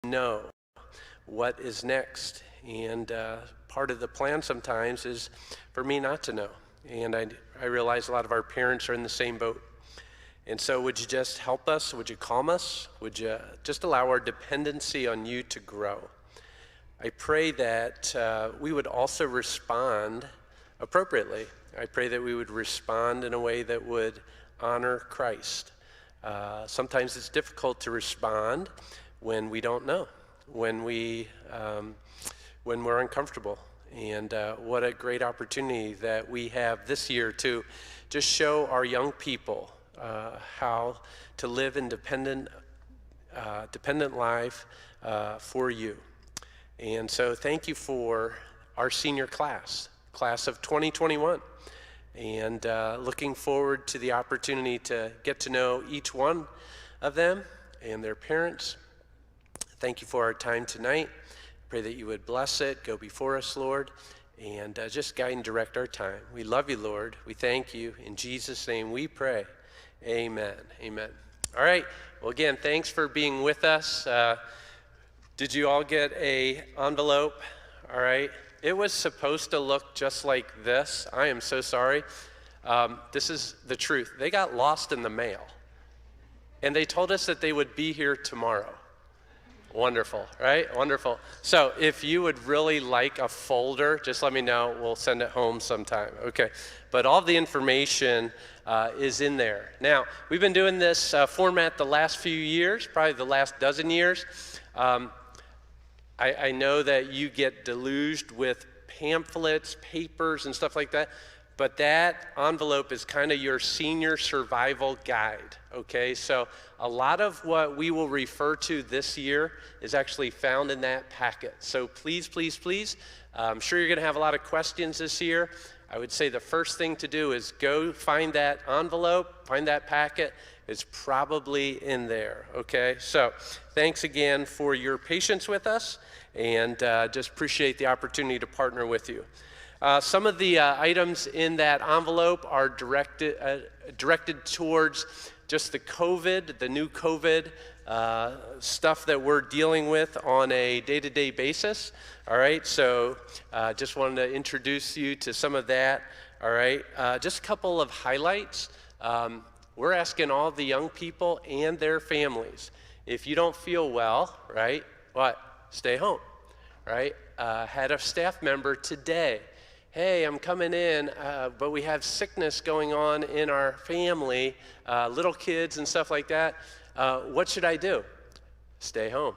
know what is next. And part of the plan sometimes is for me not to know. And I realize a lot of our parents are in the same boat. And so would you just help us? Would you calm us? Would you just allow our dependency on you to grow? I pray that we would also respond appropriately. I pray that we would respond in a way that would honor Christ. Sometimes it's difficult to respond when we don't know, when we're uncomfortable. And what a great opportunity that we have this year to just show our young people how to live in dependent life for you. And so thank you for our senior class of 2021. And looking forward to the opportunity to get to know each one of them and their parents. Thank you for our time tonight. Pray that you would bless it, go before us, Lord, and just guide and direct our time. We love you, Lord. We thank you. In Jesus' name we pray. Amen. Amen. All right. Well, again, thanks for being with us. Did you all get an envelope? All right. It was supposed to look just like this. I am so sorry. This is the truth. They got lost in the mail. And they told us that they would be here tomorrow. Wonderful, right? Wonderful. So if you would really like a folder, just let me know. We'll send it home sometime. Okay. But all the information is in there. Now, we've been doing this format the last few years, probably the last dozen years. I know that you get deluged with pamphlets, papers, and stuff like that, but that envelope is kind of your senior survival guide, okay? So a lot of what we will refer to this year is actually found in that packet. So please, please, please, I'm sure you're gonna have a lot of questions this year. I would say the first thing to do is go find that envelope, find that packet. It's probably in there, okay? So thanks again for your patience with us, and just appreciate the opportunity to partner with you. Some of the items in that envelope are directed towards just the new COVID stuff that we're dealing with on a day-to-day basis. All right, so just wanted to introduce you to some of that. All right, just a couple of highlights. We're asking all the young people and their families, if you don't feel well, right, what? Stay home, right? Had a staff member today, hey, I'm coming in, but we have sickness going on in our family, little kids and stuff like that. What should I do? Stay home.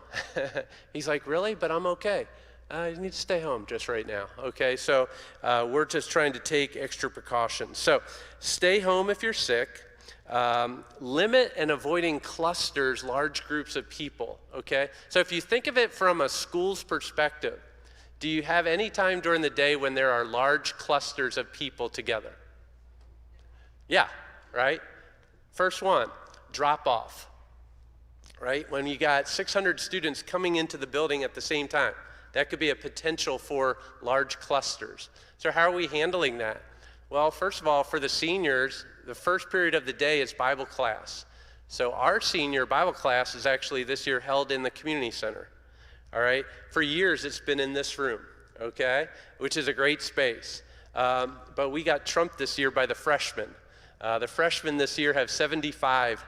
He's like, really? But I'm okay. You need to stay home just right now. Okay, so we're just trying to take extra precautions. So stay home if you're sick. Limit and avoiding clusters, large groups of people, okay? So if you think of it from a school's perspective, do you have any time during the day when there are large clusters of people together? Yeah, right? First one, drop off, right? When you got 600 students coming into the building at the same time, that could be a potential for large clusters. So how are we handling that? Well, first of all, for the seniors, the first period of the day is Bible class. So our senior Bible class is actually this year held in the community center. All right, for years it's been in this room, okay, which is a great space. But we got trumped this year by the freshmen. The freshmen this year have 75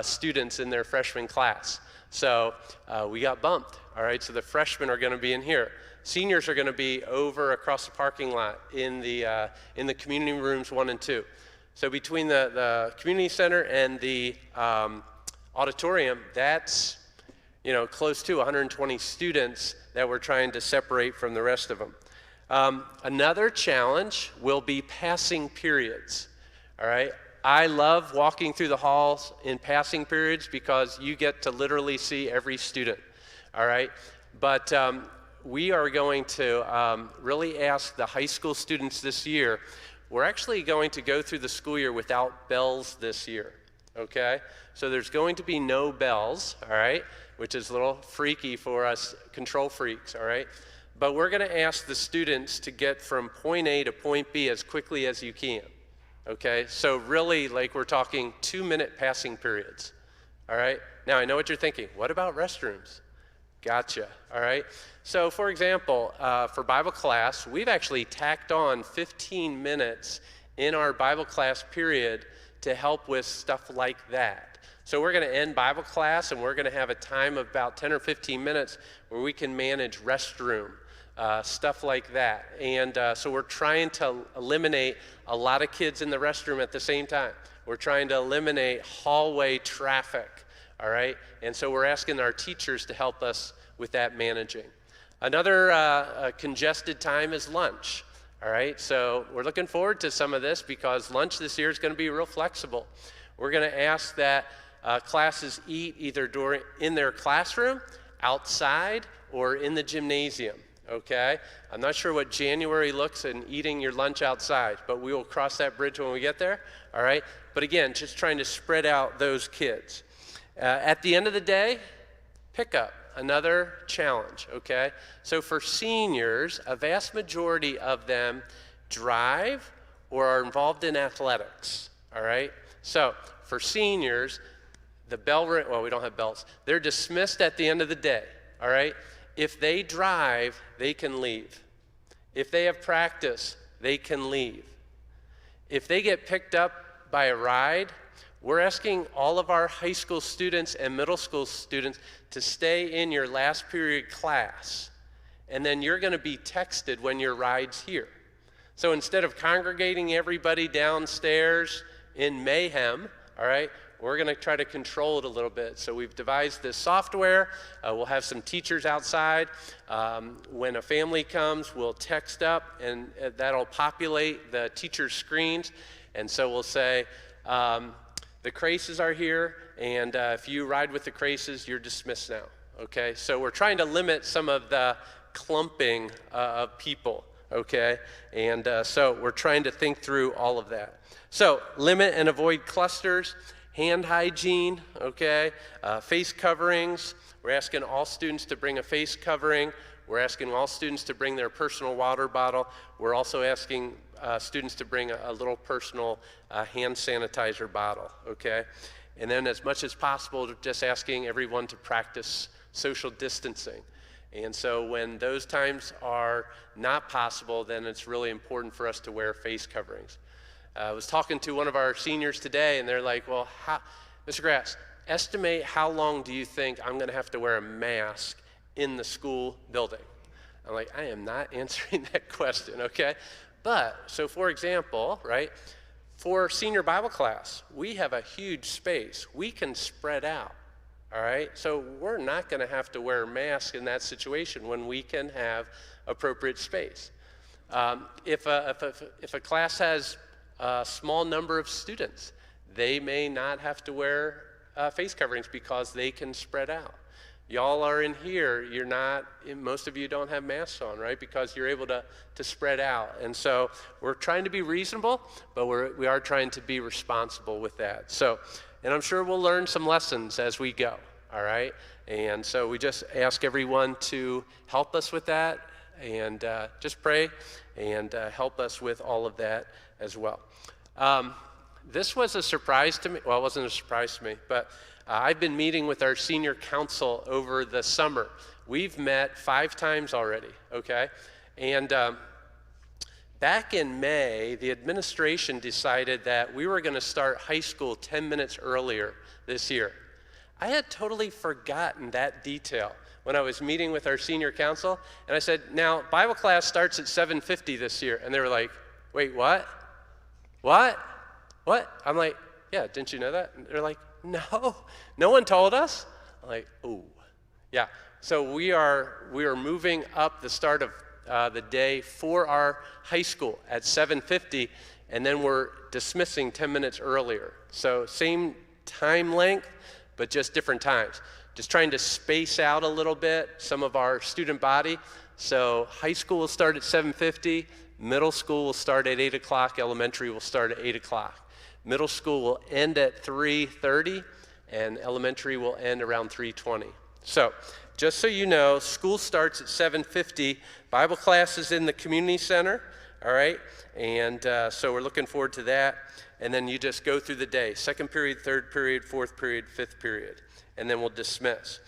students in their freshman class. So we got bumped, all right, so the freshmen are gonna be in here. Seniors are gonna be over across the parking lot in the community rooms 1 and 2. So between the community center and the auditorium, that's close to 120 students that we're trying to separate from the rest of them. Another challenge will be passing periods, all right? I love walking through the halls in passing periods because you get to literally see every student, all right? But we are going to really ask the high school students this year, we're actually going to go through the school year without bells this year, okay? So there's going to be no bells, all right? Which is a little freaky for us control freaks, all right? But we're gonna ask the students to get from point A to point B as quickly as you can, okay? So really, like we're talking 2-minute passing periods, all right? Now, I know what you're thinking. What about restrooms? Gotcha. All right. So, for example, for Bible class, we've actually tacked on 15 minutes in our Bible class period to help with stuff like that. So we're going to end Bible class, and we're going to have a time of about 10 or 15 minutes where we can manage restroom, stuff like that. And so we're trying to eliminate a lot of kids in the restroom at the same time. We're trying to eliminate hallway traffic. All right, and so we're asking our teachers to help us with that managing. Another congested time is lunch. All right, so we're looking forward to some of this because lunch this year is going to be real flexible. We're going to ask that classes eat either in their classroom, outside, or in the gymnasium. Okay, I'm not sure what January looks in eating your lunch outside, but we will cross that bridge when we get there. All right, but again, just trying to spread out those kids. At the end of the day, pickup, another challenge, okay? So for seniors, a vast majority of them drive or are involved in athletics, all right? So for seniors, the bell ring, well, we don't have belts. They're dismissed at the end of the day, all right? If they drive, they can leave. If they have practice, they can leave. If they get picked up by a ride, we're asking all of our high school students and middle school students to stay in your last period class, and then you're going to be texted when your ride's here. So instead of congregating everybody downstairs in mayhem, all right, we're going to try to control it a little bit. So we've devised this software. We'll have some teachers outside. When a family comes, we'll text up, and that'll populate the teacher's screens. And so we'll say, the Craces are here, and if you ride with the Craces, you're dismissed now, okay? So we're trying to limit some of the clumping of people, okay? And so we're trying to think through all of that. So limit and avoid clusters, hand hygiene, okay? Face coverings. We're asking all students to bring a face covering. We're asking all students to bring their personal water bottle. We're also asking students to bring a little personal hand sanitizer bottle, okay? And then as much as possible, just asking everyone to practice social distancing. And so when those times are not possible, then it's really important for us to wear face coverings. I was talking to one of our seniors today, and they're like, well, Mr. Grass, estimate how long do you think I'm going to have to wear a mask in the school building? I'm like, I am not answering that question, okay? But, so for example, right, for senior Bible class, we have a huge space. We can spread out, all right? So we're not going to have to wear a mask in that situation when we can have appropriate space. If a class has a small number of students, they may not have to wear face coverings because they can spread out. Y'all are in here, you're not, most of you don't have masks on, right? Because you're able to spread out. And so we're trying to be reasonable, but we are trying to be responsible with that. So, and I'm sure we'll learn some lessons as we go, all right? And so we just ask everyone to help us with that, and just pray and help us with all of that as well. This was a surprise to me. Well, it wasn't a surprise to me, but I've been meeting with our senior council over the summer. We've met 5 times already, okay? And back in May, the administration decided that we were going to start high school 10 minutes earlier this year. I had totally forgotten that detail when I was meeting with our senior council, and I said, now, Bible class starts at 7:50 this year. And they were like, wait, what? What? What? I'm like, yeah, didn't you know that? And they're like, no one told us. I'm like, oh, yeah. So we are moving up the start of the day for our high school at 7:50, and then we're dismissing 10 minutes earlier. So same time length, but just different times. Just trying to space out a little bit some of our student body. So high school will start at 7:50, middle school will start at 8 o'clock, elementary will start at 8 o'clock. Middle school will end at 3:30, and elementary will end around 3:20. So, just so you know, school starts at 7:50. Bible class is in the community center, all right? And so we're looking forward to that. And then you just go through the day, 2nd period, 3rd period, 4th period, 5th period, and then we'll dismiss.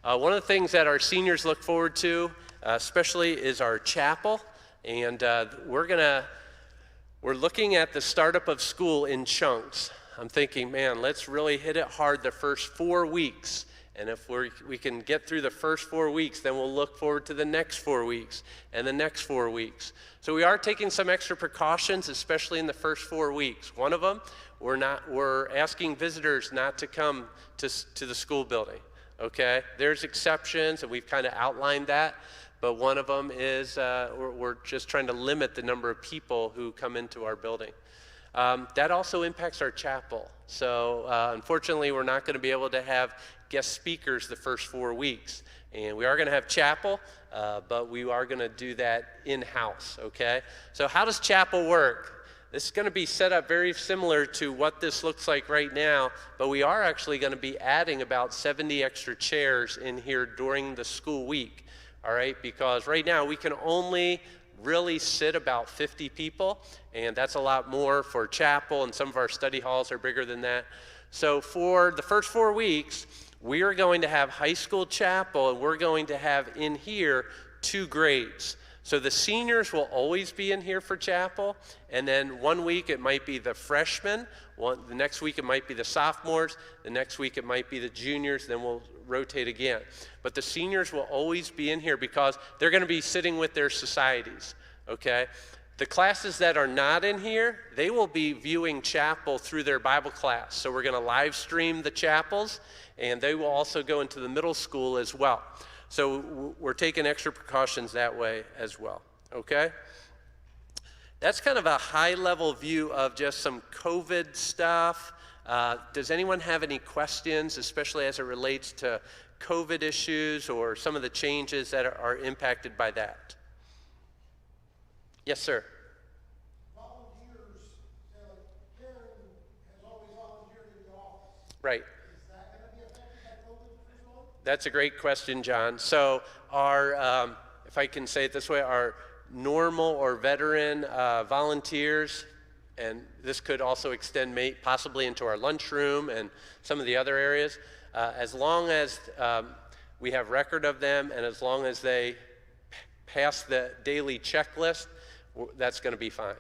One of the things that our seniors look forward to, especially, is our chapel. And we're looking at the startup of school in chunks. I'm thinking, man, let's really hit it hard the first 4 weeks. And if we can get through the first 4 weeks, then we'll look forward to the next 4 weeks and the next 4 weeks. So we are taking some extra precautions, especially in the first 4 weeks. One of them, we're asking visitors not to come to the school building. Okay, there's exceptions, and we've kind of outlined that. But one of them is we're just trying to limit the number of people who come into our building. That also impacts our chapel. So unfortunately, we're not going to be able to have guest speakers the first 4 weeks. And we are going to have chapel, but we are going to do that in-house, okay? So how does chapel work? This is going to be set up very similar to what this looks like right now, but we are actually going to be adding about 70 extra chairs in here during the school week, all right? Because right now we can only really sit about 50 people, and that's a lot more for chapel, and some of our study halls are bigger than that. So for the first 4 weeks, we are going to have high school chapel, and we're going to have in here 2 grades. So the seniors will always be in here for chapel, and then 1 week it might be the freshmen, the next week it might be the sophomores, the next week it might be the juniors, then we'll rotate again. But the seniors will always be in here because they're going to be sitting with their societies, okay? The classes that are not in here, they will be viewing chapel through their Bible class. So we're going to live stream the chapels, and they will also go into the middle school as well. So we're taking extra precautions that way as well, okay? That's kind of a high-level view of just some COVID stuff. Does anyone have any questions, especially as it relates to COVID issues or some of the changes that are impacted by that? Yes, sir. Volunteers, Karen has always volunteered in the office. Right. That's a great question, John. So our, if I can say it this way, our normal or veteran volunteers, and this could also extend possibly into our lunchroom and some of the other areas, as long as we have record of them and as long as they pass the daily checklist, that's going to be fine.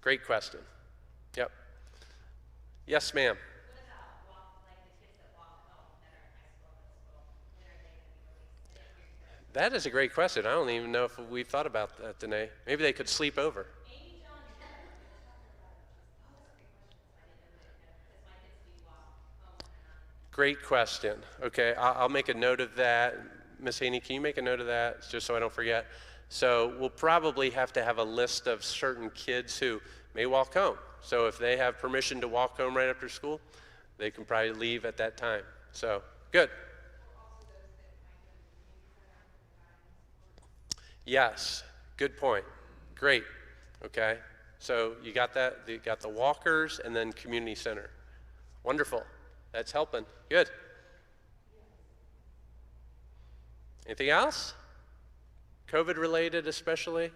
Great question. Yep. Yes, ma'am. That is a great question. I don't even know if we've thought about that, Danae. Maybe they could sleep over. Great question. Okay, I'll make a note of that. Miss Haney, can you make a note of that, just so I don't forget? So we'll probably have to have a list of certain kids who may walk home. So if they have permission to walk home right after school, they can probably leave at that time. So, good. Yes, good point. Great. Okay, so you got that? You got the walkers and then community center. Wonderful. That's helping. Good. Anything else? COVID related especially?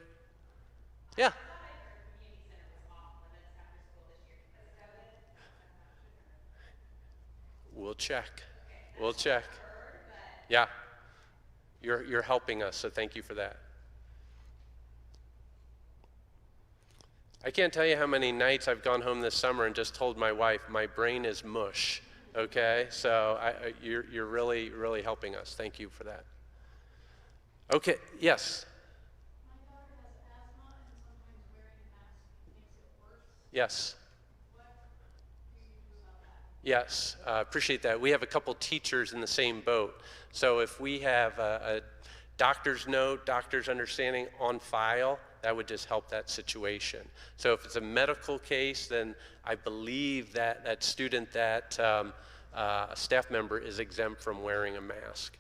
Yeah. We'll check. We'll check. Yeah. You're helping us, so thank you for that. I can't tell you how many nights I've gone home this summer and just told my wife, my brain is mush, okay? So you're really, really helping us. Thank you for that. Okay, yes? My daughter has asthma and sometimes wearing masks makes it worse. Yes. What do you do about that? Yes, appreciate that. We have a couple teachers in the same boat. So if we have a doctor's note, doctor's understanding on file, that would just help that situation. So if it's a medical case, then I believe that that student, that staff member is exempt from wearing a mask.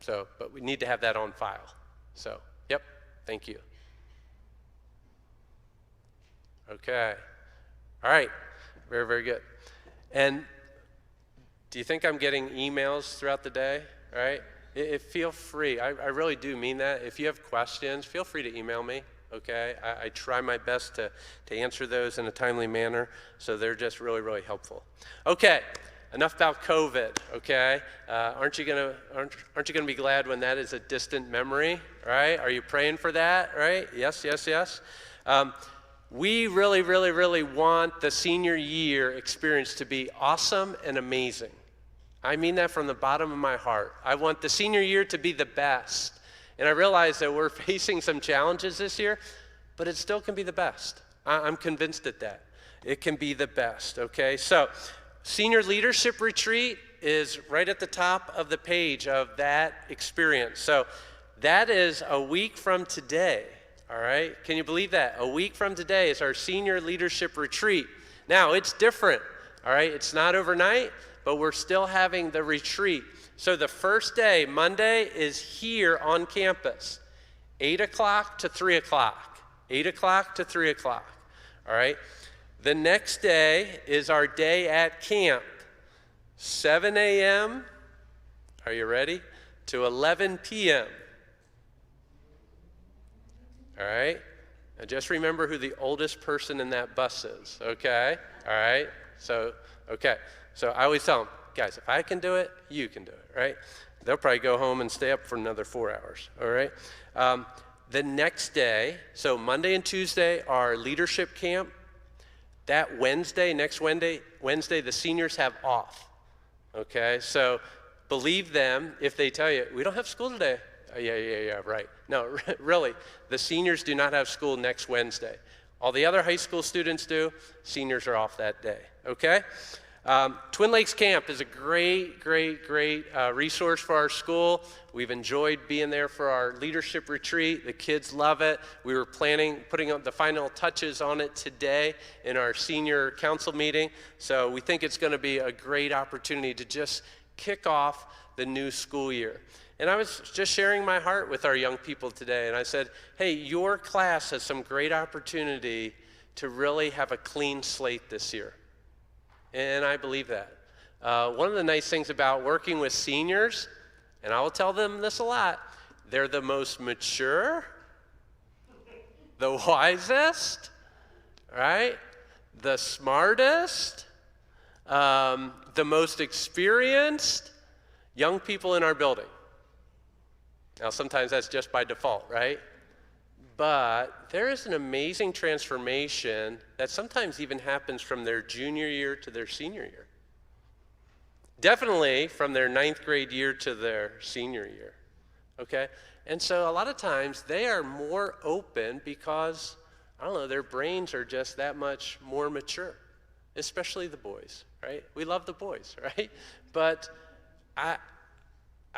So, but we need to have that on file. So, yep, thank you. Okay, all right, very, very good. And do you think I'm getting emails throughout the day, all right? Feel free, I really do mean that. If you have questions, feel free to email me, okay? I try my best to answer those in a timely manner, so they're just really, really helpful. Okay, enough about COVID, okay? Aren't you gonna be glad when that is a distant memory, right? Are you praying for that, right? Yes, yes, yes. We really, really, really want the senior year experience to be awesome and amazing. I mean that from the bottom of my heart. I want the senior year to be the best. And I realize that we're facing some challenges this year, but it still can be the best. I'm convinced at that. It can be the best, okay? So, Senior Leadership Retreat is right at the top of the page of that experience. So, that is a week from today, all right? Can you believe that? A week from today is our Senior Leadership Retreat. Now, it's different, all right? It's not overnight, but we're still having the retreat. So, the first day, Monday, is here on campus, 8 o'clock to 3 o'clock. 8 o'clock to 3 o'clock, all right? The next day is our day at camp, 7 a.m., are you ready, to 11 p.m., all right? Now just remember who the oldest person in that bus is, okay? All right? So, okay. So I always tell them, guys, if I can do it, you can do it, right? They'll probably go home and stay up for another 4 hours, all right? The next day, so Monday and Tuesday are leadership camp. That Wednesday, next Wednesday, the seniors have off, okay? So believe them if they tell you, we don't have school today. Oh, yeah, right. No, really, the seniors do not have school next Wednesday. All the other high school students do. Seniors are off that day, okay? Twin Lakes Camp is a great resource for our school. We've enjoyed being there for our leadership retreat. The kids love it. We were putting up the final touches on it today in our senior council meeting. So we think it's going to be a great opportunity to just kick off the new school year. And I was just sharing my heart with our young people today, and I said, hey, your class has some great opportunity to really have a clean slate this year. And I believe that. One of the nice things about working with seniors, and I will tell them this a lot, they're the most mature, the wisest, right? The smartest, the most experienced young people in our building. Now, sometimes that's just by default, right? But there is an amazing transformation that sometimes even happens from their junior year to their senior year. Definitely from their 9th grade year to their senior year, okay? And so a lot of times they are more open because, I don't know, their brains are just that much more mature, especially the boys, right? We love the boys, right? But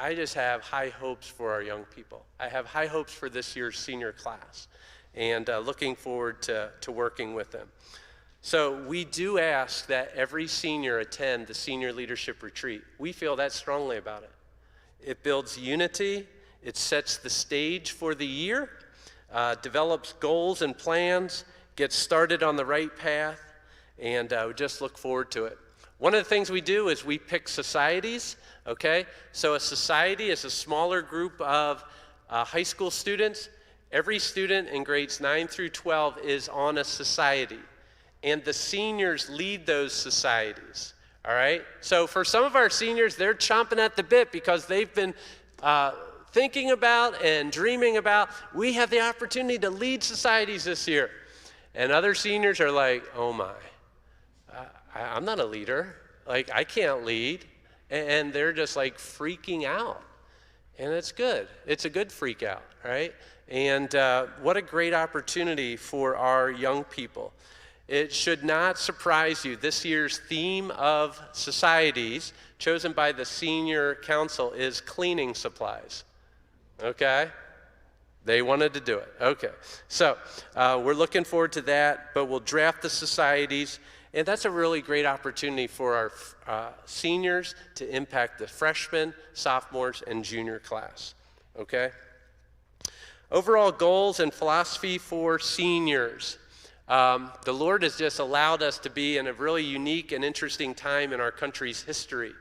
I just have high hopes for our young people. I have high hopes for this year's senior class and looking forward to working with them. So we do ask that every senior attend the Senior Leadership Retreat. We feel that strongly about it. It builds unity, it sets the stage for the year, develops goals and plans, gets started on the right path, and we just look forward to it. One of the things we do is we pick societies, okay? So a society is a smaller group of high school students. Every student in grades 9 through 12 is on a society, and the seniors lead those societies, all right? So for some of our seniors, they're chomping at the bit because they've been thinking about and dreaming about, we have the opportunity to lead societies this year. And other seniors are like, oh my. I'm not a leader, like I can't lead, and they're just like freaking out, and it's good. It's a good freak out, right? And what a great opportunity for our young people. It should not surprise you, this year's theme of societies chosen by the senior council is cleaning supplies, okay? They wanted to do it, okay. So we're looking forward to that, but we'll draft the societies. And that's a really great opportunity for our seniors to impact the freshmen, sophomores, and junior class, okay? Overall goals and philosophy for seniors. The Lord has just allowed us to be in a really unique and interesting time in our country's history.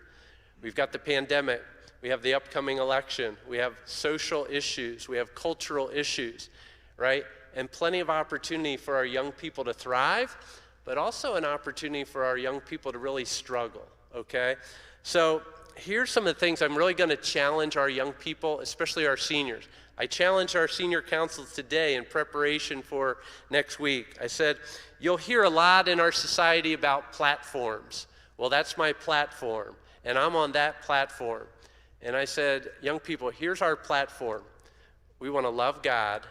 We've got the pandemic. We have the upcoming election. We have social issues. We have cultural issues, right? And plenty of opportunity for our young people to thrive, but also an opportunity for our young people to really struggle, okay? So here's some of the things I'm really going to challenge our young people, especially our seniors. I challenged our senior councils today in preparation for next week. I said, you'll hear a lot in our society about platforms. Well, that's my platform, and I'm on that platform. And I said, young people, here's our platform. We want to love God,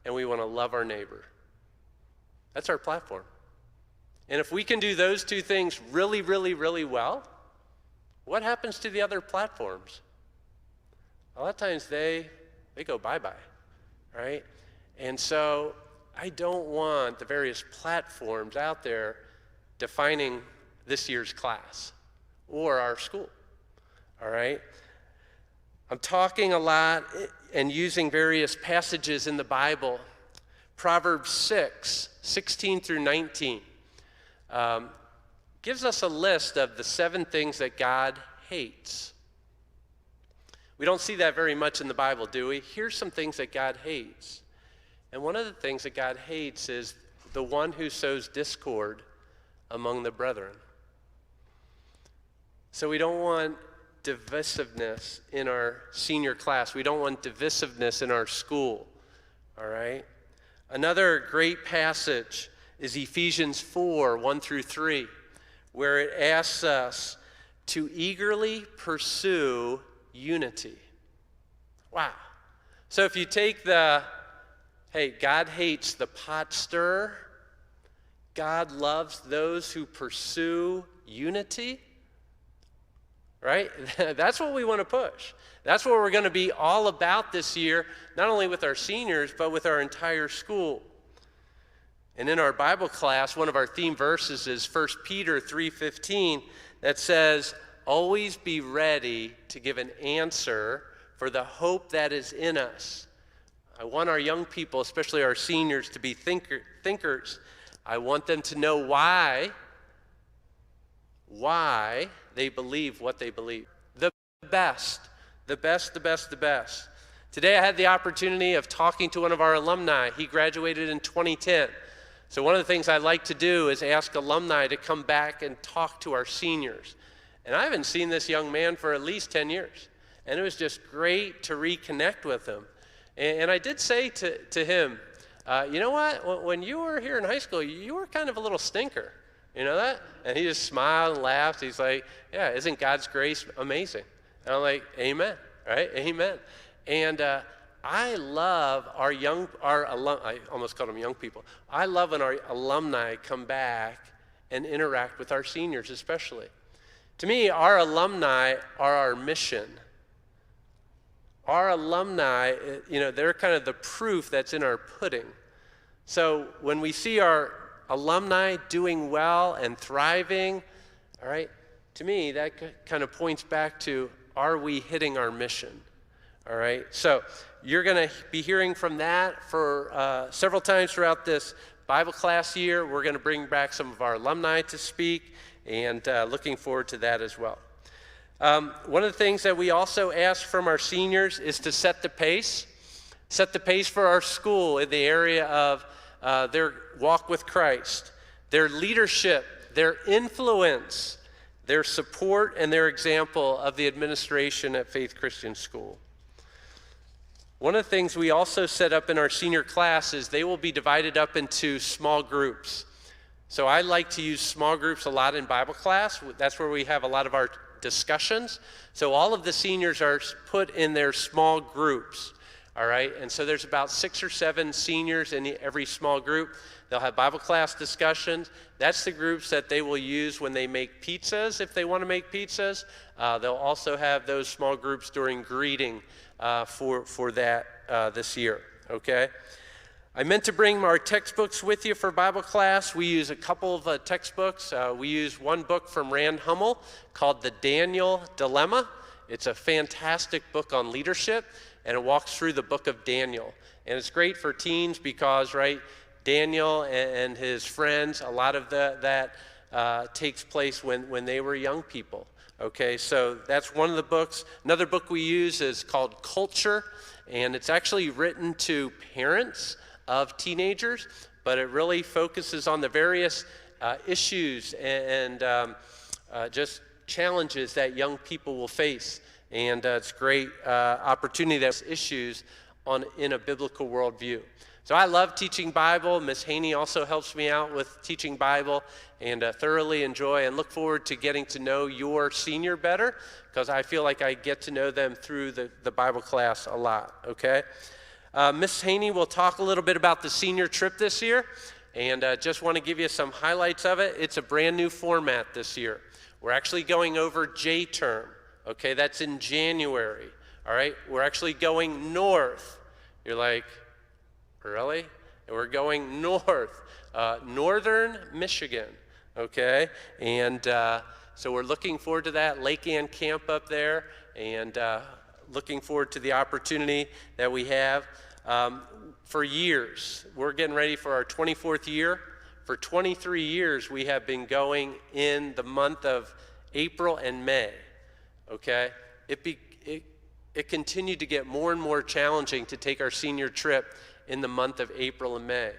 and we want to love our neighbor. That's our platform. And if we can do those two things really, really, really well, what happens to the other platforms? A lot of times they go bye-bye, right? And so I don't want the various platforms out there defining this year's class or our school, all right? I'm talking a lot and using various passages in the Bible. Proverbs 16 through 19 gives us a list of the 7 things that God hates. We don't see that very much in the Bible, do we? Here's some things that God hates. And one of the things that God hates is the one who sows discord among the brethren. So we don't want divisiveness in our senior class. We don't want divisiveness in our school, all right? Another great passage is Ephesians 4, 1 through 3, where it asks us to eagerly pursue unity. Wow. So if you take hey, God hates the pot stirrer, God loves those who pursue unity, right? That's what we want to push. That's what we're going to be all about this year, not only with our seniors, but with our entire school. And in our Bible class, one of our theme verses is 1 Peter 3:15 that says, always be ready to give an answer for the hope that is in us. I want our young people, especially our seniors, to be thinkers. I want them to know why they believe what they believe. The best. Today I had the opportunity of talking to one of our alumni. He graduated in 2010. So one of the things I like to do is ask alumni to come back and talk to our seniors. And I haven't seen this young man for at least 10 years. And it was just great to reconnect with him. And I did say to him, you know what? When you were here in high school, you were kind of a little stinker. You know that? And he just smiled and laughed. He's like, yeah, isn't God's grace amazing? And I'm like, amen, right? Amen. And I love I almost called them young people. I love when our alumni come back and interact with our seniors especially. To me, our alumni are our mission. Our alumni, they're kind of the proof that's in our pudding. So when we see our alumni doing well and thriving, all right, to me, that kind of points back to, are we hitting our mission? All right, so you're going to be hearing from that for several times throughout this Bible class year. We're going to bring back some of our alumni to speak, and looking forward to that as well. One of the things that we also ask from our seniors is to set the pace for our school in the area of their walk with Christ, their leadership, their influence, their support, and their example of the administration at Faith Christian School. One of the things we also set up in our senior class is they will be divided up into small groups. So I like to use small groups a lot in Bible class. That's where we have a lot of our discussions. So all of the seniors are put in their small groups, all right? And so there's about 6 or 7 seniors in every small group. They'll have Bible class discussions. That's the groups that they will use when they make pizzas, if they want to make pizzas. They'll also have those small groups during greeting for that this year, okay? I meant to bring our textbooks with you for Bible class. We use a couple of textbooks. We use one book from Rand Hummel called The Daniel Dilemma. It's a fantastic book on leadership, and it walks through the book of Daniel. And it's great for teens because, right, Daniel and his friends, a lot of that takes place when they were young people. Okay, so that's one of the books. Another book we use is called Culture, and it's actually written to parents of teenagers, but it really focuses on the various issues and just challenges that young people will face. And it's a great opportunity that issues in a biblical worldview. So I love teaching Bible. Miss Haney also helps me out with teaching Bible, and thoroughly enjoy and look forward to getting to know your senior better, because I feel like I get to know them through the Bible class a lot, okay? Miss Haney will talk a little bit about the senior trip this year, and just want to give you some highlights of it. It's a brand new format this year. We're actually going over J-term. Okay, that's in January, all right? We're actually going north. You're like, really? And we're going north, northern Michigan, okay? And so we're looking forward to that, Lake Ann Camp up there, and looking forward to the opportunity that we have. For years, we're getting ready for our 24th year. For 23 years, we have been going in the month of April and May. Okay, it continued to get more and more challenging to take our senior trip in the month of April and May.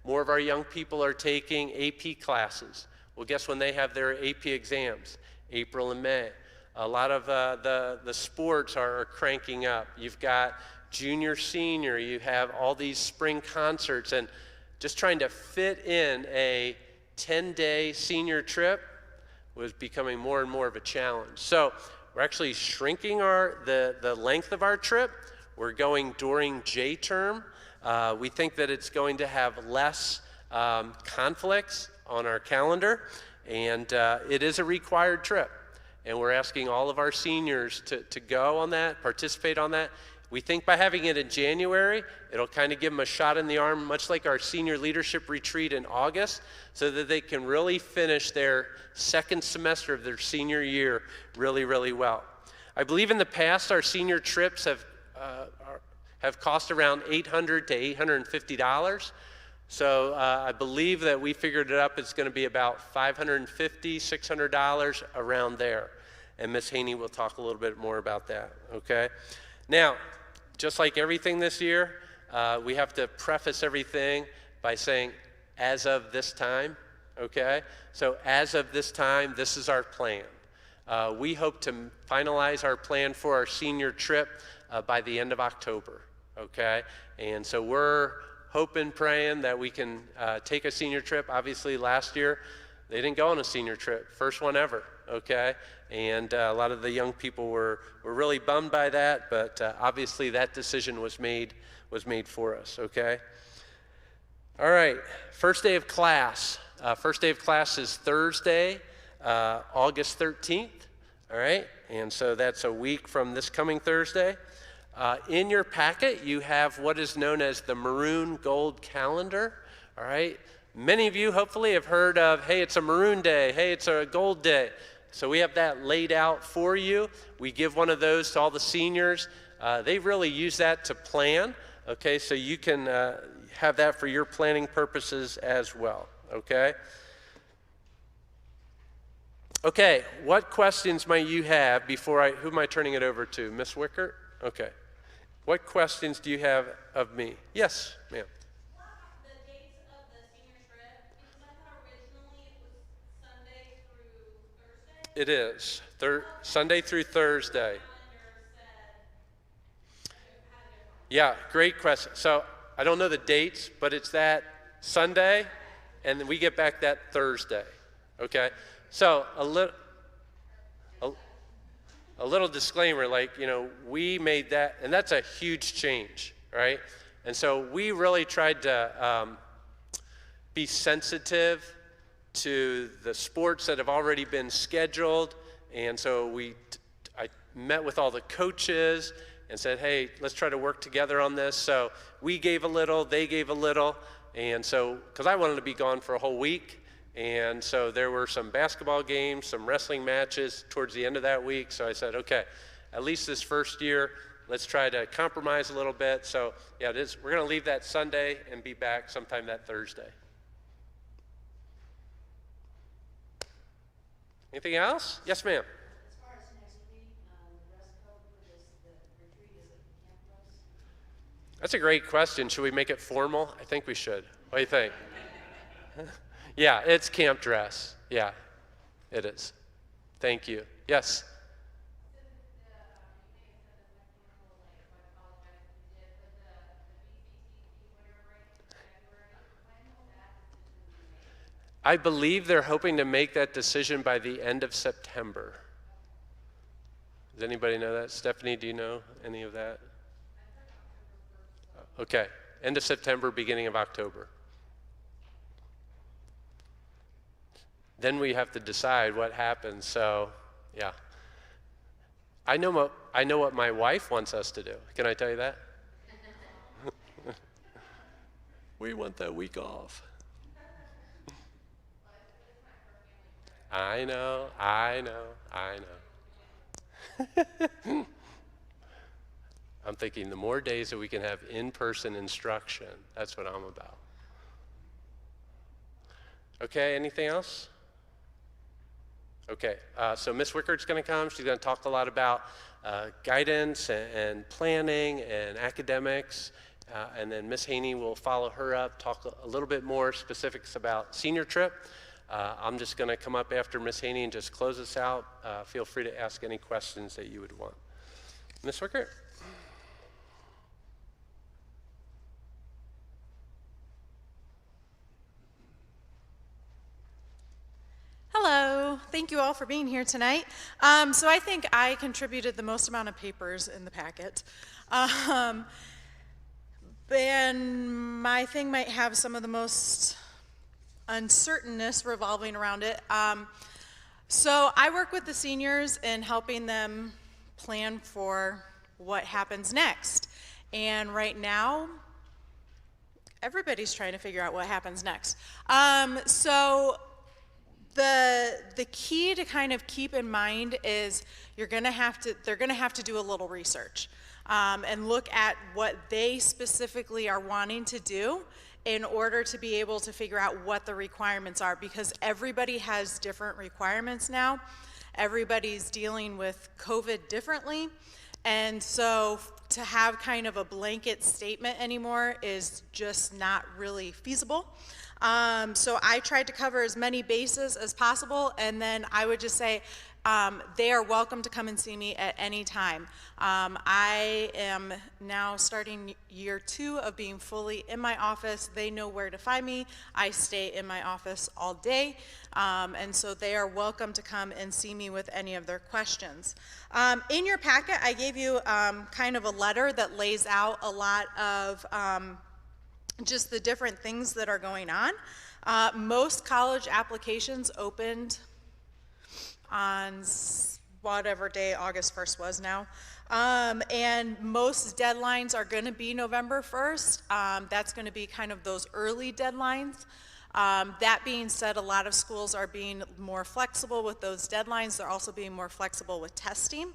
More of our young people are taking AP classes. Well, guess when they have their AP exams? April and May. A lot of the sports are cranking up. You've got junior, senior, you have all these spring concerts, and just trying to fit in a 10-day senior trip was becoming more and more of a challenge. So we're actually shrinking the length of our trip. We're going during J-term. We think that it's going to have less conflicts on our calendar, and it is a required trip. And we're asking all of our seniors to go on that, participate on that. We think by having it in January, it'll kind of give them a shot in the arm, much like our senior leadership retreat in August, so that they can really finish their second semester of their senior year really, really well. I believe in the past, our senior trips have cost around $800 to $850. So I believe that we figured it up, it's going to be about $550, $600 around there. And Miss Haney will talk a little bit more about that, okay? Now, just like everything this year, we have to preface everything by saying, as of this time, okay? So as of this time, this is our plan. We hope to finalize our plan for our senior trip by the end of October, okay? And so we're hoping, praying that we can take a senior trip. Obviously, last year, they didn't go on a senior trip, first one ever, okay? And a lot of the young people were really bummed by that, but obviously that decision was made for us, okay? All right, first day of class. First day of class is Thursday, August 13th, all right? And so that's a week from this coming Thursday. In your packet, you have what is known as the Maroon Gold Calendar, all right? Many of you hopefully have heard of, hey, it's a Maroon Day, hey, it's a Gold Day. So we have that laid out for you. We give one of those to all the seniors. They really use that to plan, okay? So you can have that for your planning purposes as well, okay? Okay, what questions might you have before who am I turning it over to? Miss Wickert? Okay. What questions do you have of me? Yes, ma'am. The dates of the senior trip, because I thought originally it was Sunday through Thursday. It is. Sunday through Thursday. Yeah, great question. So I don't know the dates, but it's that Sunday, and then we get back that Thursday, okay? So a little disclaimer, like, we made that, and that's a huge change, right? And so we really tried to be sensitive to the sports that have already been scheduled. And so I met with all the coaches and said, hey, let's try to work together on this. So we gave a little, they gave a little. And so, because I wanted to be gone for a whole week. And so there were some basketball games, some wrestling matches towards the end of that week. So I said, okay, at least this first year, let's try to compromise a little bit. So yeah, we're going to leave that Sunday and be back sometime that Thursday. Anything else? Yes, ma'am. As far as next week, the dress code for the retreat, is it campus? That's a great question. Should we make it formal? I think we should. What do you think? Yeah, it's camp dress. Yeah, it is. Thank you. Yes. I believe they're hoping to make that decision by the end of September. Does anybody know that? Stephanie, do you know any of that? Okay, end of September, beginning of October. Then we have to decide what happens, so yeah. I know what my wife wants us to do. Can I tell you that? We want that week off. I know. I'm thinking the more days that we can have in-person instruction, that's what I'm about. Okay, anything else? Okay, so Miss Wickert's going to come. She's going to talk a lot about guidance and planning and academics. And then Miss Haney will follow her up, talk a little bit more specifics about senior trip. I'm just going to come up after Miss Haney and just close us out. Feel free to ask any questions that you would want. Miss Wickert. Hello, thank you all for being here tonight. So I think I contributed the most amount of papers in the packet. And my thing might have some of the most uncertainness revolving around it. So I work with the seniors in helping them plan for what happens next. And right now, everybody's trying to figure out what happens next. So the key to kind of keep in mind is they're gonna have to do a little research and look at what they specifically are wanting to do in order to be able to figure out what the requirements are, because everybody has different requirements now. Everybody's dealing with COVID differently, and so to have kind of a blanket statement anymore is just not really feasible. So I tried to cover as many bases as possible, and then I would just say they are welcome to come and see me at any time. I am now starting year 2 of being fully in my office. They know where to find me. I stay in my office all day, and so they are welcome to come and see me with any of their questions. In your packet, I gave you kind of a letter that lays out a lot of just the different things that are going on. Most college applications opened on whatever day August 1st was now. And most deadlines are going to be November 1st. That's going to be kind of those early deadlines. That being said, a lot of schools are being more flexible with those deadlines. They're also being more flexible with testing.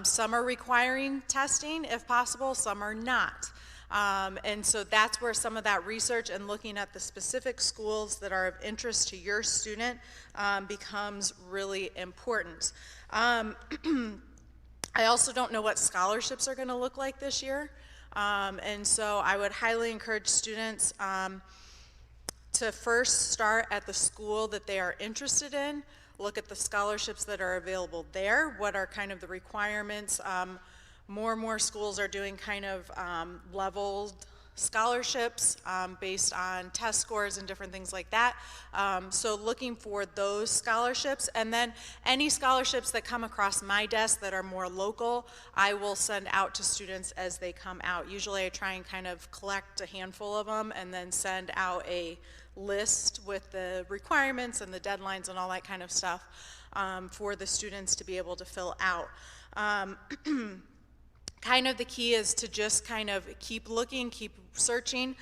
Some are requiring testing if possible, some are not. And so that's where some of that research and looking at the specific schools that are of interest to your student becomes really important. I also don't know what scholarships are going to look like this year. And so I would highly encourage students to first start at the school that they are interested in, look at the scholarships that are available there, what are kind of the requirements. More and more schools are doing kind of leveled scholarships based on test scores and different things like that. So looking for those scholarships, and then any scholarships that come across my desk that are more local, I will send out to students as they come out. Usually I try and kind of collect a handful of them and then send out a list with the requirements and the deadlines and all that kind of stuff for the students to be able to fill out. Kind of the key is to just kind of keep looking, keep searching.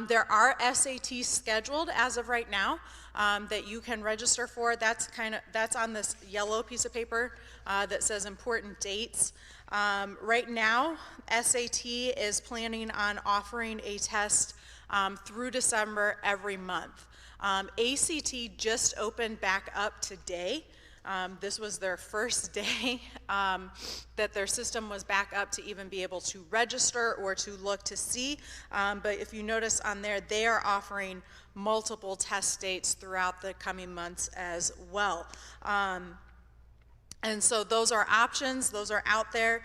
There are SATs scheduled as of right now that you can register for. That's on this yellow piece of paper that says important dates. Right now, SAT is planning on offering a test through December every month. ACT just opened back up today. This was their first day that their system was back up to even be able to register or to look to see. But if you notice on there, they are offering multiple test dates throughout the coming months as well. And so those are options, those are out there.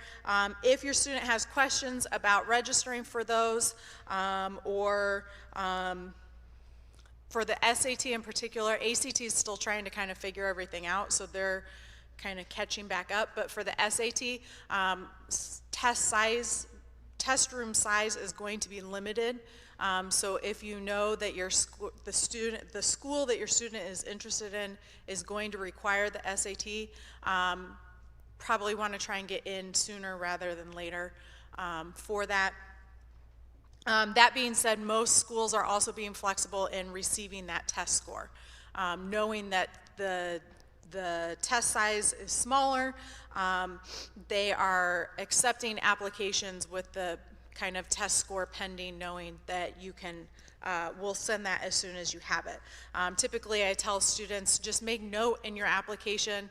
If your student has questions about registering for those, or for the SAT in particular, ACT is still trying to kind of figure everything out, so they're kind of catching back up. But for the SAT, test room size is going to be limited. So if you know that the school that your student is interested in is going to require the SAT, probably want to try and get in sooner rather than later for that. That being said, most schools are also being flexible in receiving that test score, knowing that the test size is smaller. They are accepting applications with the kind of test score pending, knowing that you can, we'll send that as soon as you have it. Typically, I tell students, just make note in your application.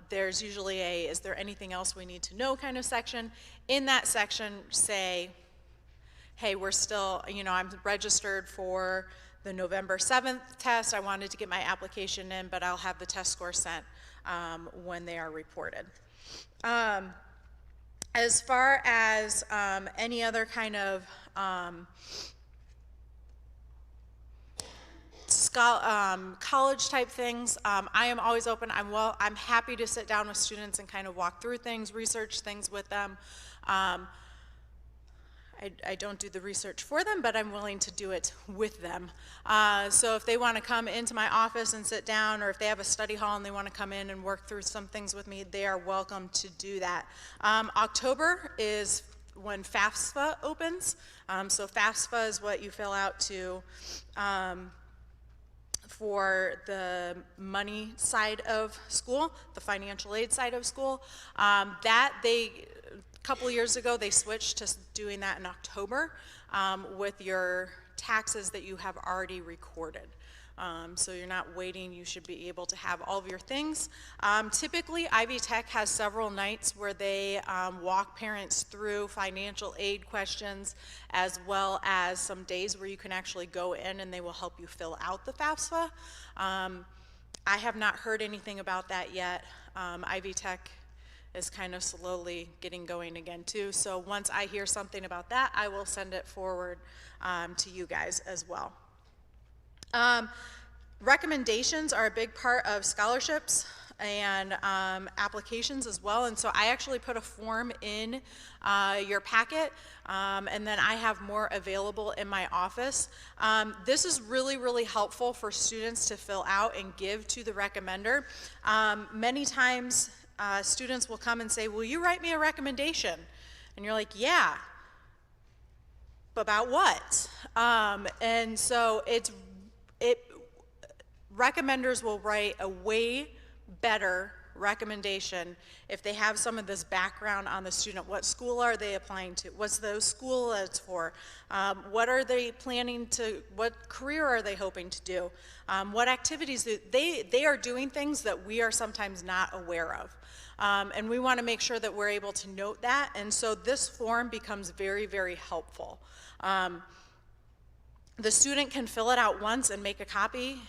There's usually a, is there anything else we need to know kind of section. In that section, say, hey, we're still, I'm registered for the November 7th test. I wanted to get my application in, but I'll have the test score sent when they are reported. As far as any other kind of college type things, I am always open. I'm happy to sit down with students and kind of walk through things, research things with them. I don't do the research for them, but I'm willing to do it with them. So if they want to come into my office and sit down, or if they have a study hall and they want to come in and work through some things with me, they are welcome to do that. October is when FAFSA opens. So FAFSA is what you fill out to for the money side of school, the financial aid side of school. A couple of years ago, they switched to doing that in October with your taxes that you have already recorded. So you're not waiting, you should be able to have all of your things. Typically, Ivy Tech has several nights where they walk parents through financial aid questions, as well as some days where you can actually go in and they will help you fill out the FAFSA. I have not heard anything about that yet. Ivy Tech is kind of slowly getting going again too. So once I hear something about that, I will send it forward to you guys as well. Recommendations are a big part of scholarships and applications as well. And so I actually put a form in your packet, and then I have more available in my office. This is really, really helpful for students to fill out and give to the recommender. Many times, students will come and say, will you write me a recommendation? And you're like, yeah, but about what? And so recommenders will write a way better recommendation if they have some of this background on the student. What school are they applying to? What's the school it's for? What are they planning to, what career are they hoping to do? What activities they are doing things that we are sometimes not aware of. And we want to make sure that we're able to note that. And so this form becomes very, very helpful. The student can fill it out once and make a copy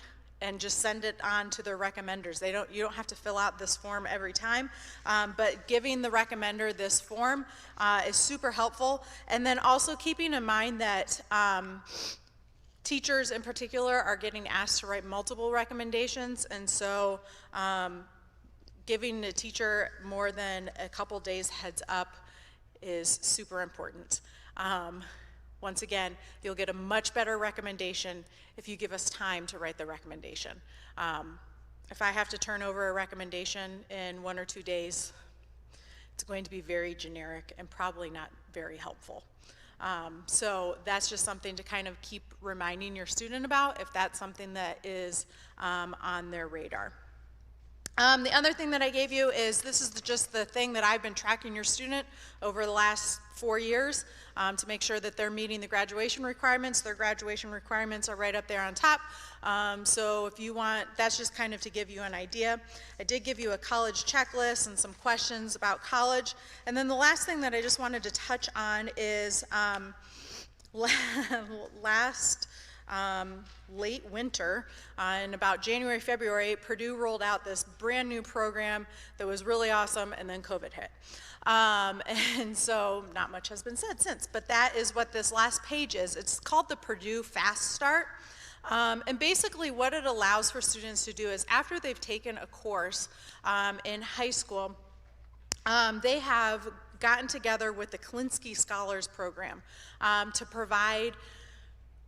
and just send it on to their recommenders. You don't have to fill out this form every time, but giving the recommender this form is super helpful. And then also keeping in mind that teachers in particular are getting asked to write multiple recommendations, and so giving the teacher more than a couple days heads up is super important. Once again, you'll get a much better recommendation if you give us time to write the recommendation. If I have to turn over a recommendation in 1 or 2 days, it's going to be very generic and probably not very helpful. So that's just something to kind of keep reminding your student about if that's something that is on their radar. The other thing that I gave you is this is just the thing that I've been tracking your student over the last 4 years to make sure that they're meeting the graduation requirements. Their graduation requirements are right up there on top. So if you want, that's just kind of to give you an idea. I did give you a college checklist and some questions about college. And then the last thing that I just wanted to touch on is last late winter, in about January, February, Purdue rolled out this brand new program that was really awesome, and then COVID hit. And so not much has been said since, but that is what this last page is. It's called the Purdue Fast Start. And basically what it allows for students to do is after they've taken a course in high school, they have gotten together with the Klinsky Scholars Program to provide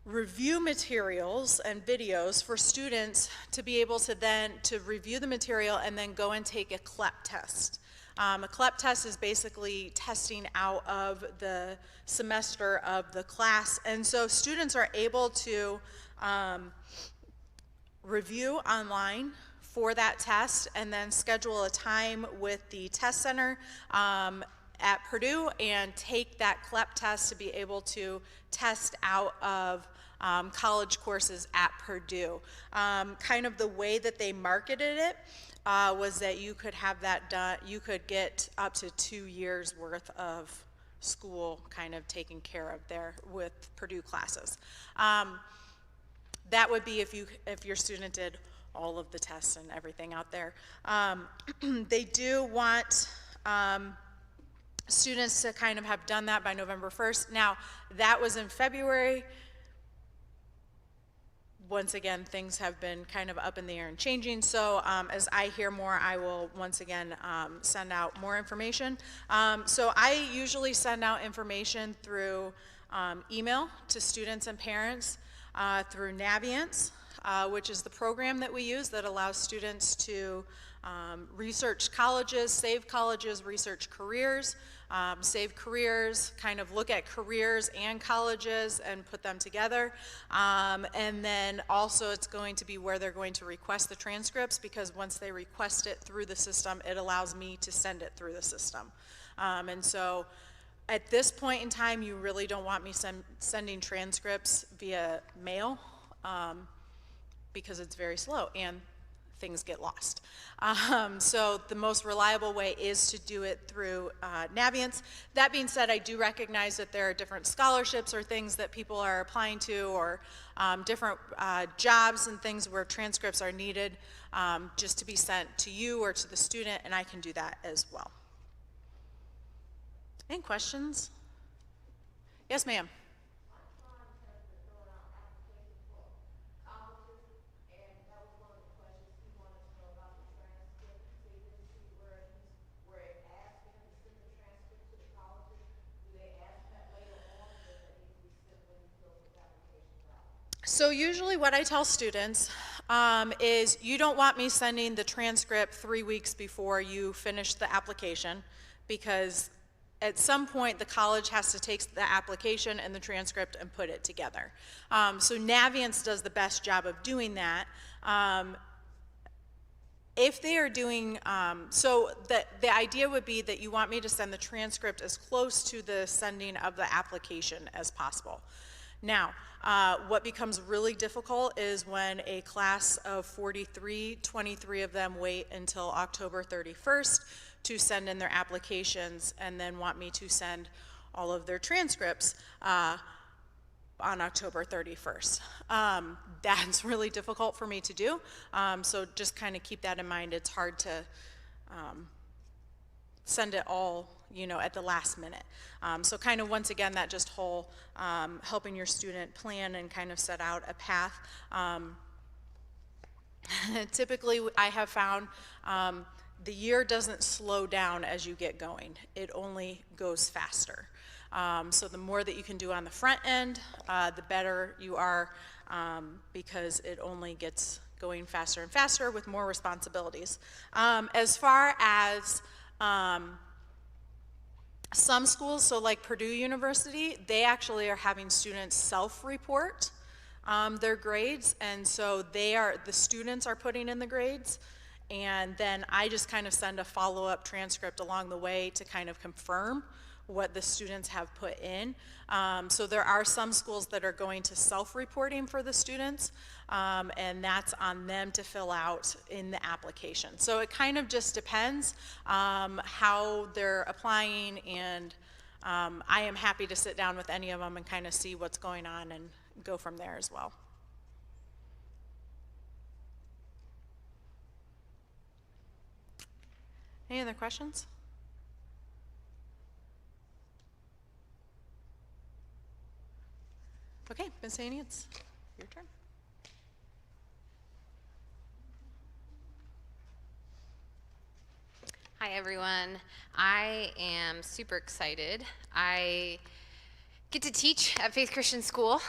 review materials and videos for students to be able to then to review the material and then go and take a CLEP test. A CLEP test is basically testing out of the semester of the class, and so students are able to review online for that test and then schedule a time with the test center at Purdue and take that CLEP test to be able to test out of college courses at Purdue. Kind of the way that they marketed it was that you could have that done, you could get up to 2 years worth of school kind of taken care of there with Purdue classes. That would be if your student did all of the tests and everything out there. They do want students to kind of have done that by November 1st. Now, that was in February. Once again, things have been kind of up in the air and changing, so as I hear more, I will once again send out more information. So I usually send out information through email to students and parents through Naviance, which is the program that we use that allows students to research colleges, research careers, save careers, kind of look at careers and colleges and put them together. And then also it's going to be where they're going to request the transcripts, because once they request it through the system, it allows me to send it through the system. And so at this point in time, you really don't want me sending transcripts via mail because it's very slow and things get lost. So the most reliable way is to do it through Naviance. That being said, I do recognize that there are different scholarships or things that people are applying to, or different jobs and things where transcripts are needed just to be sent to you or to the student, and I can do that as well. Any questions? Yes, ma'am. So usually what I tell students is you don't want me sending the transcript 3 weeks before you finish the application, because at some point the college has to take the application and the transcript and put it together. So Naviance does the best job of doing that. If they are doing, so the idea would be that you want me to send the transcript as close to the sending of the application as possible. Now, what becomes really difficult is when a class of 43, 23 of them wait until October 31st to send in their applications and then want me to send all of their transcripts on October 31st. That's really difficult for me to do, so just kind of keep that in mind. It's hard to send it all, you know, at the last minute. So kind of once again, that just whole helping your student plan and kind of set out a path. Typically, I have found the year doesn't slow down as you get going. It only goes faster. So the more that you can do on the front end, the better you are, because it only gets going faster and faster with more responsibilities. As far as some schools, so like Purdue University, they actually are having students self-report their grades, and so the students are putting in the grades, and then I just kind of send a follow-up transcript along the way to kind of confirm what the students have put in. So there are some schools that are going to self-reporting for the students, and that's on them to fill out in the application. So it kind of just depends how they're applying, and I am happy to sit down with any of them and kind of see what's going on and go from there as well. Any other questions? Okay, Ms. Naviance, your turn. Hi, everyone. I am super excited. I get to teach at Faith Christian School,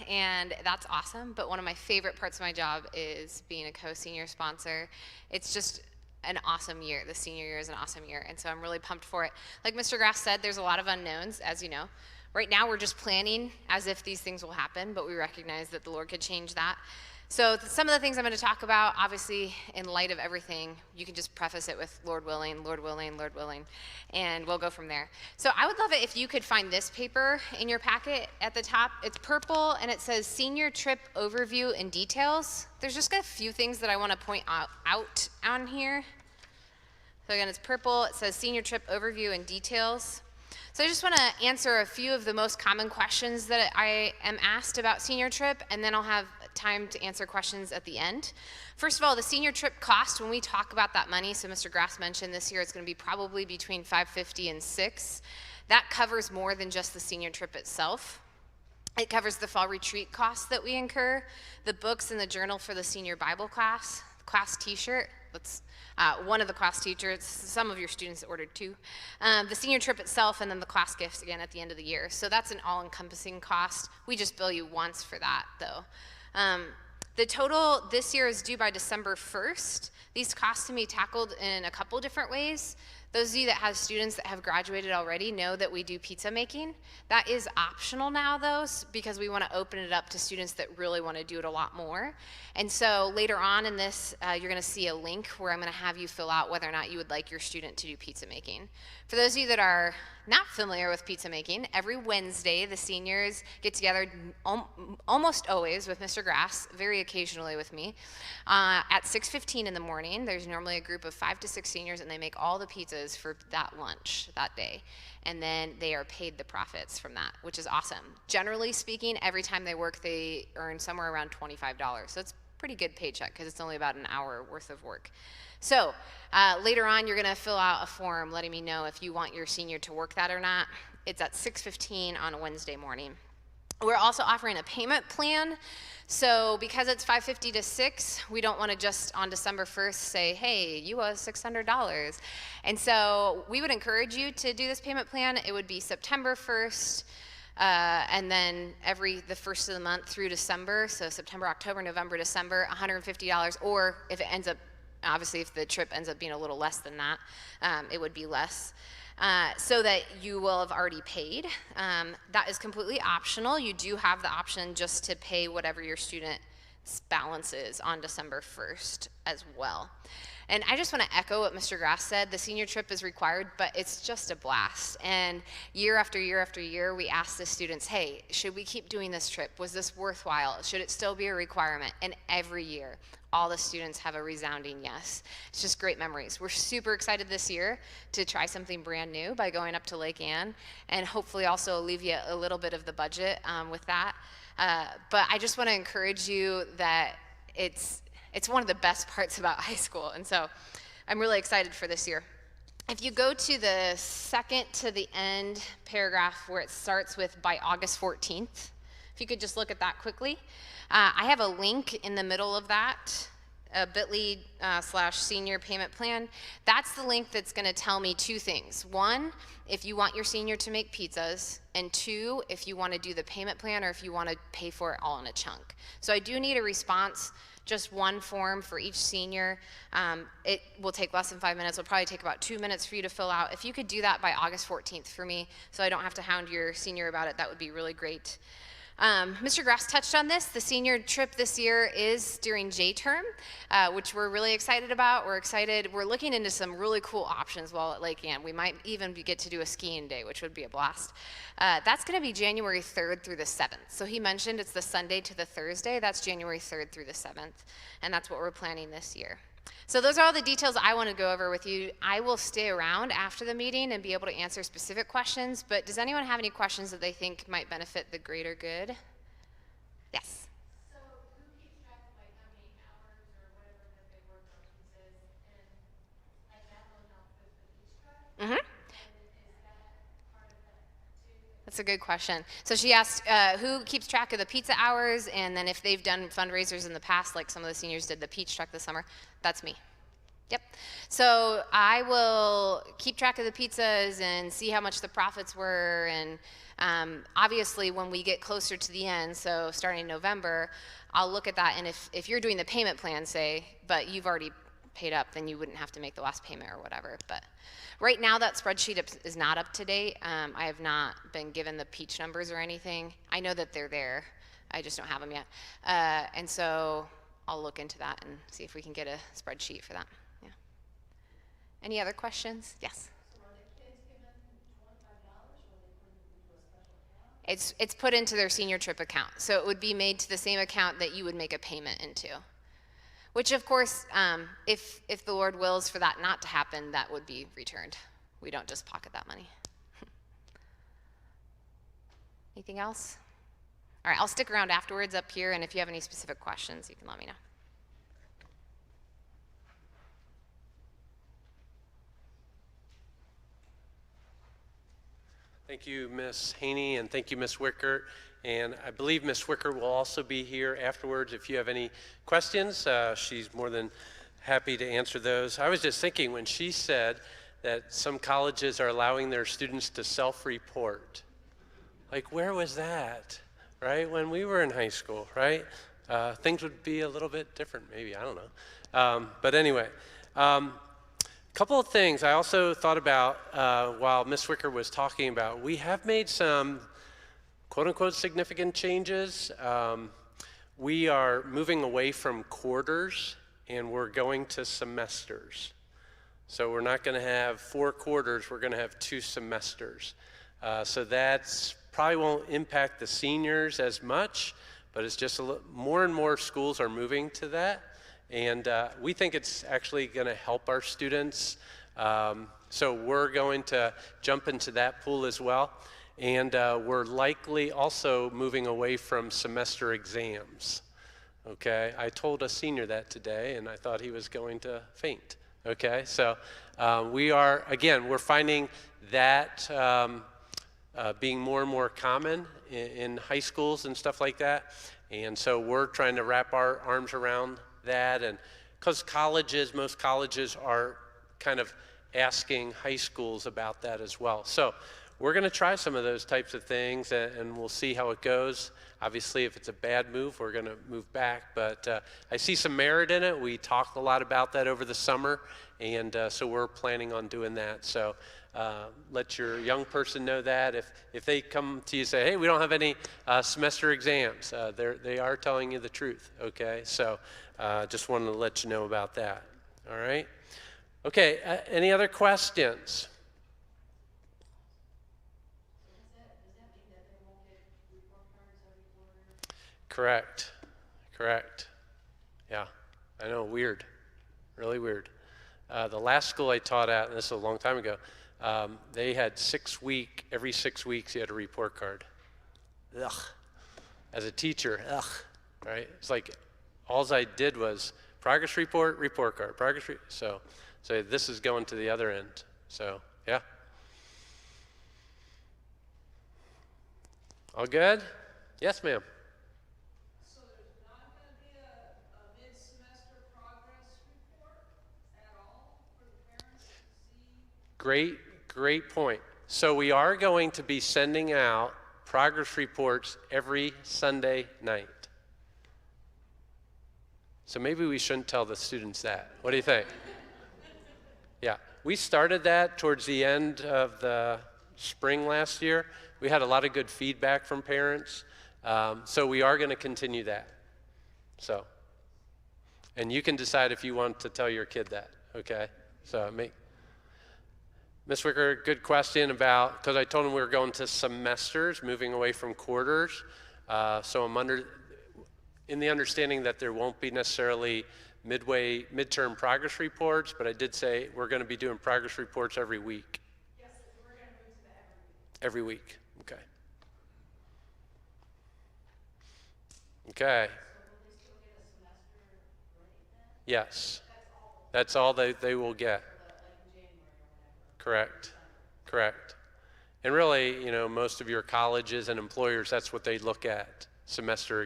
and that's awesome. But one of my favorite parts of my job is being a co-senior sponsor. It's just an awesome year. The senior year is an awesome year, and so I'm really pumped for it. Like Mr. Graff said, there's a lot of unknowns, as you know. Right now, we're just planning as if these things will happen, but we recognize that the Lord could change that. So some of the things I'm going to talk about, obviously, in light of everything, you can just preface it with Lord willing, Lord willing, Lord willing, and we'll go from there. So I would love it if you could find this paper in your packet at the top. It's purple, and it says Senior Trip Overview and Details. There's just a few things that I want to point out on here. So again, it's purple. It says Senior Trip Overview and Details. So I just want to answer a few of the most common questions that I am asked about senior trip, and then I'll have time to answer questions at the end. First of all, the senior trip cost, when we talk about that money, so Mr. Grass mentioned this year it's going to be probably between $550 and $600. That covers more than just the senior trip itself. It covers the fall retreat costs that we incur, the books and the journal for the senior Bible class t-shirt. That's one of the class teachers. Some of your students ordered two. The senior trip itself, and then the class gifts again at the end of the year. So that's an all-encompassing cost. We just bill you once for that, though. The total this year is due by December 1st. These costs can be tackled in a couple different ways. Those of you that have students that have graduated already know that we do pizza making. That is optional now, though, because we want to open it up to students that really want to do it a lot more. And so later on in this, you're going to see a link where I'm going to have you fill out whether or not you would like your student to do pizza making. For those of you that are not familiar with pizza making, every Wednesday the seniors get together almost always with Mr. Grass, very occasionally with me, at 6:15 in the morning. There's normally a group of 5 to 6 seniors, and they make all the pizzas for that lunch that day. And then they are paid the profits from that, which is awesome. Generally speaking, every time they work, they earn somewhere around $25. So it's a pretty good paycheck because it's only about an hour worth of work. So later on, you're going to fill out a form letting me know if you want your senior to work that or not. It's at 6:15 on a Wednesday morning. We're also offering a payment plan. So because it's $550 to $600, we don't want to just on December 1st say, hey, you owe us $600. And so we would encourage you to do this payment plan. It would be September 1st, and then the first of the month through December. So September, October, November, December, $150. Or if it ends up, obviously if the trip ends up being a little less than that, it would be less. So that you will have already paid. That is completely optional. You do have the option just to pay whatever your student's balance is on December 1st as well. And I just want to echo what Mr. Grass said. The senior trip is required, but it's just a blast. And year after year after year, we ask the students, hey, should we keep doing this trip? Was this worthwhile? Should it still be a requirement? And every year, all the students have a resounding yes. It's just great memories. We're super excited this year to try something brand new by going up to Lake Ann, and hopefully also alleviate a little bit of the budget with that. But I just want to encourage you that it's one of the best parts about high school, and so I'm really excited for this year. If you go to the second to the end paragraph where it starts with by August 14th, if you could just look at that quickly. I have a link in the middle of that, bit.ly/senior payment plan. That's the link that's going to tell me two things. One, if you want your senior to make pizzas, and two, if you want to do the payment plan or if you want to pay for it all in a chunk. So I do need a response, just one form for each senior. It will take less than 5 minutes. It'll probably take about 2 minutes for you to fill out. If you could do that by August 14th for me so I don't have to hound your senior about it, that would be really great. Mr. Grass touched on this. The senior trip this year is during J-term, which we're really excited about. We're looking into some really cool options while at Lake Ann. We might even get to do a skiing day, which would be a blast. That's going to be January 3rd through the 7th. So he mentioned it's the Sunday to the Thursday. That's January 3rd through the 7th, and that's what we're planning this year. So those are all the details I want to go over with you. I will stay around after the meeting and be able to answer specific questions, but does anyone have any questions that they think might benefit the greater good? Yes? So who keeps track of like how many hours or whatever that they work on pizzas, and like that will help with That's a good question. So she asked who keeps track of the pizza hours, and then if they've done fundraisers in the past, like some of the seniors did the peach truck this summer. That's me. Yep. So I will keep track of the pizzas and see how much the profits were, and obviously when we get closer to the end, so starting in November, I'll look at that, and if you're doing the payment plan, say, but you've already paid up, then you wouldn't have to make the last payment or whatever. But right now that spreadsheet is not up to date. I have not been given the peach numbers or anything. I know that they're there. I just don't have them yet. And so I'll look into that and see if we can get a spreadsheet for that. Yeah. Any other questions? Yes. So are the kids given $25 or are they put it into a special account? It's put into their senior trip account. So it would be made to the same account that you would make a payment into. Which, of course, if the Lord wills for that not to happen, that would be returned. We don't just pocket that money. Anything else? All right, I'll stick around afterwards up here, and if you have any specific questions, you can let me know. Thank you, Ms. Haney, and thank you, Ms. Wickert. And I believe Ms. Wickert will also be here afterwards. If you have any questions, she's more than happy to answer those. I was just thinking when she said that some colleges are allowing their students to self-report. Like, where was that, right? When we were in high school, right? Things would be a little bit different, maybe, I don't know. But anyway, couple of things I also thought about while Ms. Wickert was talking about. We have made some quote-unquote significant changes. We are moving away from quarters, and we're going to semesters. So we're not going to have 4 quarters, we're going to have 2 semesters. So that's probably won't impact the seniors as much, but it's just more and more schools are moving to that. And we think it's actually going to help our students. So we're going to jump into that pool as well. And we're likely also moving away from semester exams. Okay, I told a senior that today, and I thought he was going to faint. Okay, so we're finding that being more and more common in high schools and stuff like that. And so we're trying to wrap our arms around that, and because most colleges are kind of asking high schools about that as well. So we're going to try some of those types of things, and we'll see how it goes. Obviously, if it's a bad move, we're going to move back, but I see some merit in it. We talked a lot about that over the summer, and so we're planning on doing that. So let your young person know that. If they come to you and say, hey, we don't have any semester exams, they are telling you the truth, okay? So just wanted to let you know about that, all right? Okay, any other questions? Does that mean that they won't get report cards every quarter? Correct. Yeah, I know, weird, really weird. The last school I taught at, and this is a long time ago, they had every 6 weeks you had a report card. Ugh. As a teacher, ugh, right? It's like all I did was progress report card, so this is going to the other end. So, yeah. All good? Yes, ma'am. So there's not gonna be a mid-semester progress report at all for the parents to see? Great point. So we are going to be sending out progress reports every Sunday night. So maybe we shouldn't tell the students that. What do you think? Yeah, we started that towards the end of the spring last year. We had a lot of good feedback from parents. So we are going to continue that. So, and you can decide if you want to tell your kid that, okay? So Ms. Wicker, good question about, because I told him we were going to semesters, moving away from quarters. So I'm in the understanding that there won't be necessarily midterm progress reports, but I did say we're going to be doing progress reports every week. Yes, we're gonna move to that every week. Every week, okay. Okay. So will they still get a semester break then? Yes. That's all they will get. Like in January or Correct. Correct. And really, most of your colleges and employers, that's what they look at, semester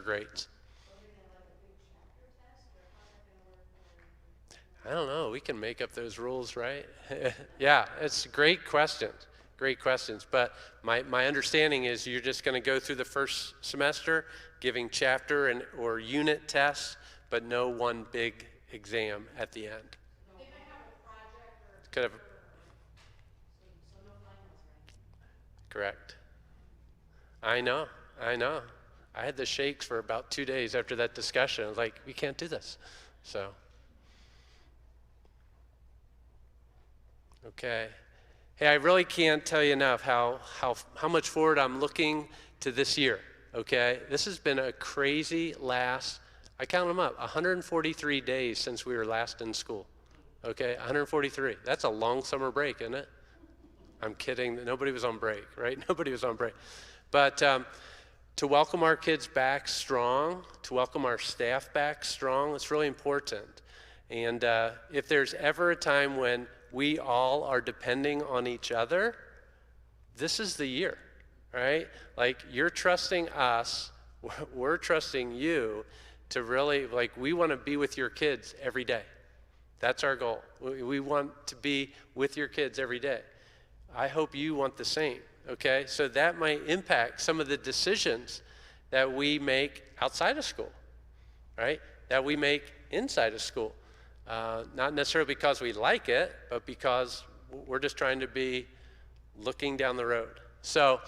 grades. I don't know. We can make up those rules, right? Yeah, it's great questions. Great questions. But my understanding is you're just going to go through the first semester giving chapter or unit tests, but no one big exam at the end. They might have a project or. Could have. So no finals, right? Correct. I know. I had the shakes for about 2 days after that discussion. I was like, we can't do this. So. Okay. Hey, I really can't tell you enough how much forward I'm looking to this year, okay? This has been a crazy I count them up, 143 days since we were last in school, okay? 143. That's a long summer break, isn't it? I'm kidding. Nobody was on break, right? Nobody was on break. But to welcome our kids back strong, to welcome our staff back strong, it's really important. And if there's ever a time when we all are depending on each other, this is the year, right? Like, you're trusting us, we're trusting you to really, we want to be with your kids every day. That's our goal. We want to be with your kids every day. I hope you want the same, okay? So that might impact some of the decisions that we make outside of school, right? That we make inside of school. Not necessarily because we like it, but because we're just trying to be looking down the road. So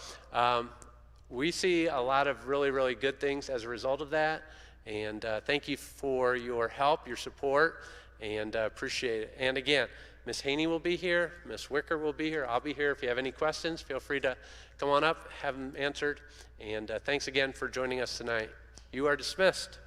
we see a lot of really, really good things as a result of that. And thank you for your help, your support, and appreciate it. And again, Ms. Haney will be here, Ms. Wicker will be here, I'll be here. If you have any questions, feel free to come on up, have them answered. And thanks again for joining us tonight. You are dismissed.